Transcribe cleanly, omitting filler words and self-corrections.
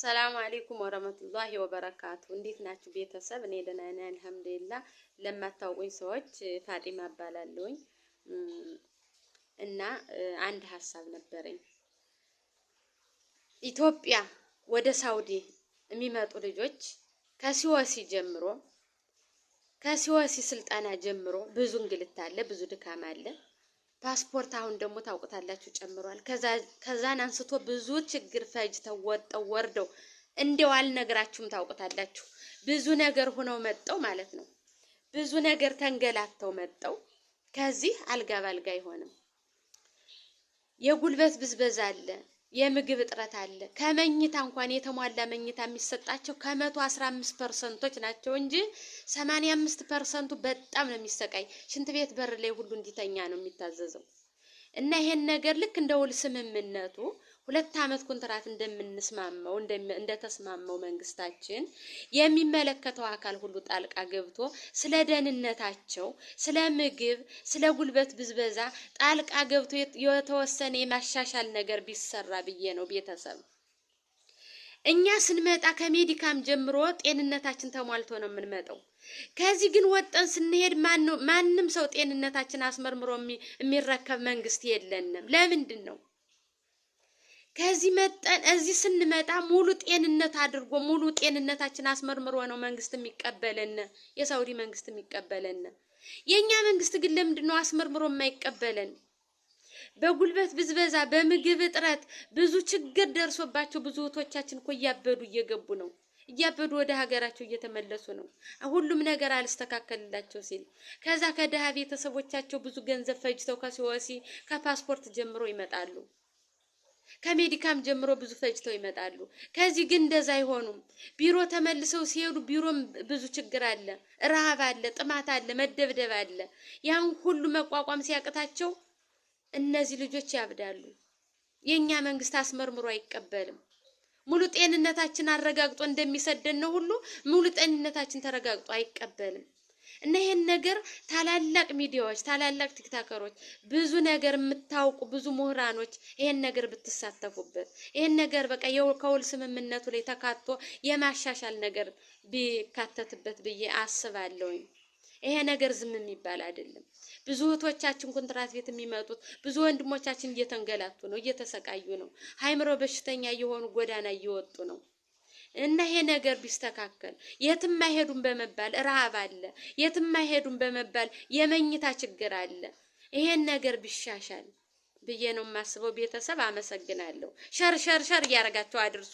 ሰላም አለይኩም ወራህመቱላሂ ወበረካቱ። እንዴት ናችሁ ቤተሰብ? እኔ ደህና ነኝ አልሐምዱሊላህ። ለማታውቁኝ ሰዎች ፋጢማ እባላለሁኝ እና አንድ ሀሳብ ነበረኝ። ኢትዮጵያ ወደ ሳውዲ የሚመጡ ልጆች ከሲወሲ ስልጠና ጀምሮ ብዙ እንግልት አለ፣ ብዙ ድካም አለ። ፓስፖርት አሁን ደግሞ ታውቁታላችሁ ጨምሯል። ከዛን አንስቶ ብዙ ችግር ፈጅተው ወጠው ወርደው እንደው አልነግራችሁም ታውቁታላችሁ። ብዙ ነገር ሆነው መጠው ማለት ነው። ብዙ ነገር ተንገላተው መጠው ከዚህ አልጋ ባልጋ አይሆንም። የጉልበት ብዝበዛ አለ፣ የምግብ እጥረት አለ። ከመኝታ እንኳን የተሟላ መኝታ የሚሰጣቸው ከ115% ናቸው እንጂ 85% በጣም ነው የሚሰቃይ። ሽንት ቤት በር ላይ ሁሉ እንዲተኛ ነው የሚታዘዘው። እና ይሄን ነገር ልክ እንደ ውል ስምምነቱ 2 ዓመት ኮንትራት እንደምንስማማው እንደተስማማው መንግስታችን የሚመለከተው አካል ሁሉ ጣልቃ ገብቶ ስለ ደህንነታቸው፣ ስለ ምግብ፣ ስለ ጉልበት ብዝበዛ ጣልቃ ገብቶ የተወሰነ የማሻሻል ነገር ቢሰራ ብዬ ነው ቤተሰብ። እኛ ስንመጣ ከሜዲካም ጀምሮ ጤንነታችን ተሟልቶ ነው የምንመጣው። ከዚህ ግን ወጠን ስንሄድ ማንም ሰው ጤንነታችን አስመርምሮ የሚረከብ መንግስት የለንም። ለምንድን ነው? ከዚህ መጠን እዚህ ስንመጣ ሙሉ ጤንነት አድርጎ ሙሉ ጤንነታችን አስመርምሮ ነው መንግስት የሚቀበለን፣ የሳውዲ መንግስት የሚቀበለን። የኛ መንግስት ግን ለምንድን ነው አስመርምሮ የማይቀበለን? በጉልበት ብዝበዛ፣ በምግብ እጥረት ብዙ ችግር ደርሶባቸው ብዙ እህቶቻችን እኮ እያበዱ እየገቡ ነው። እያበዱ ወደ ሀገራቸው እየተመለሱ ነው። ሁሉም ነገር አልስተካከልላቸው ሲል ከዛ ከደሃ ቤተሰቦቻቸው ብዙ ገንዘብ ፈጅተው ከሲወሲ ከፓስፖርት ጀምሮ ይመጣሉ። ከሜዲካም ጀምሮ ብዙ ፈጅተው ይመጣሉ። ከዚህ ግን እንደዛ አይሆኑም። ቢሮ ተመልሰው ሲሄዱ ቢሮም ብዙ ችግር አለ፣ ረሃብ አለ፣ ጥማት አለ፣ መደብደብ አለ። ያን ሁሉ መቋቋም ሲያቅታቸው እነዚህ ልጆች ያብዳሉ። የኛ መንግስት አስመርምሮ አይቀበልም። ሙሉ ጤንነታችን አረጋግጦ እንደሚሰደን ነው ሁሉ ሙሉ ጤንነታችን ተረጋግጦ አይቀበልም። እና ይሄን ነገር ታላላቅ ሚዲያዎች፣ ታላላቅ ቲክታከሮች፣ ብዙ ነገር የምታውቁ ብዙ ምሁራኖች ይሄን ነገር ብትሳተፉበት፣ ይሄን ነገር በቃ ከውል ስምምነቱ ላይ ተካቶ የማሻሻል ነገር ቢካተትበት ብዬ አስባለሁኝ። ይሄ ነገር ዝም የሚባል አይደለም። ብዙ እህቶቻችን ኮንትራት ቤት የሚመጡት ብዙ ወንድሞቻችን እየተንገላቱ ነው፣ እየተሰቃዩ ነው፣ ሃይምሮ በሽተኛ እየሆኑ ጎዳና እየወጡ ነው። እና ይሄ ነገር ቢስተካከል የትም አይሄዱም በመባል ረሃብ አለ፣ የትም አይሄዱም በመባል የመኝታ ችግር አለ። ይሄን ነገር ቢሻሻል ብዬ ነው የማስበው ቤተሰብ። አመሰግናለሁ። ሸር እያረጋችሁ አድርሱ።